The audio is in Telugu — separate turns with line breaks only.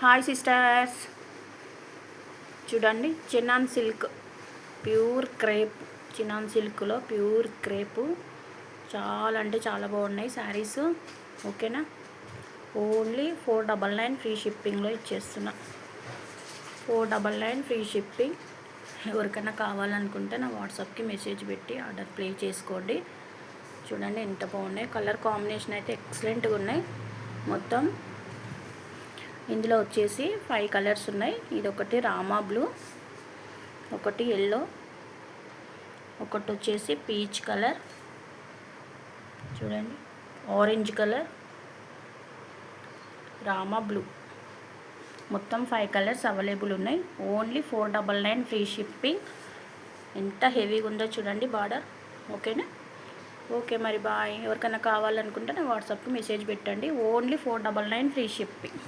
హాయ్ సిస్టర్స్, చూడండి chinon silk pure crepe, chinon సిల్క్లో ప్యూర్ క్రేపు చాలా అంటే చాలా బాగున్నాయి శారీస్. ఓకేనా, ఓన్లీ 499 ఫ్రీ షిప్పింగ్లో ఇచ్చేస్తున్నా. 499 ఫ్రీ షిప్పింగ్. ఎవరికైనా కావాలనుకుంటే నా వాట్సాప్కి మెసేజ్ పెట్టి ఆర్డర్ ప్లేస్ చేసుకోండి. చూడండి ఎంత బాగున్నాయి, కలర్ కాంబినేషన్ అయితే ఎక్సలెంట్గా ఉన్నాయి. మొత్తం ఇందులో వచ్చేసి 5 కలర్స్ ఉన్నాయి. ఇది ఒకటి రామా బ్లూ, ఒకటి ఎల్లో, ఒకటి వచ్చేసి పీచ్ కలర్, చూడండి ఆరెంజ్ కలర్, రామా బ్లూ. మొత్తం 5 కలర్స్ అవైలబుల్ ఉన్నాయి. Only 499 free shipping. ఎంత హెవీగా ఉందో చూడండి బార్డర్. ఓకేనా, ఓకే మరి బాయ్. ఎవరికైనా కావాలనుకుంటే నా వాట్సాప్కి మెసేజ్ పెట్టండి. Only 499 free shipping.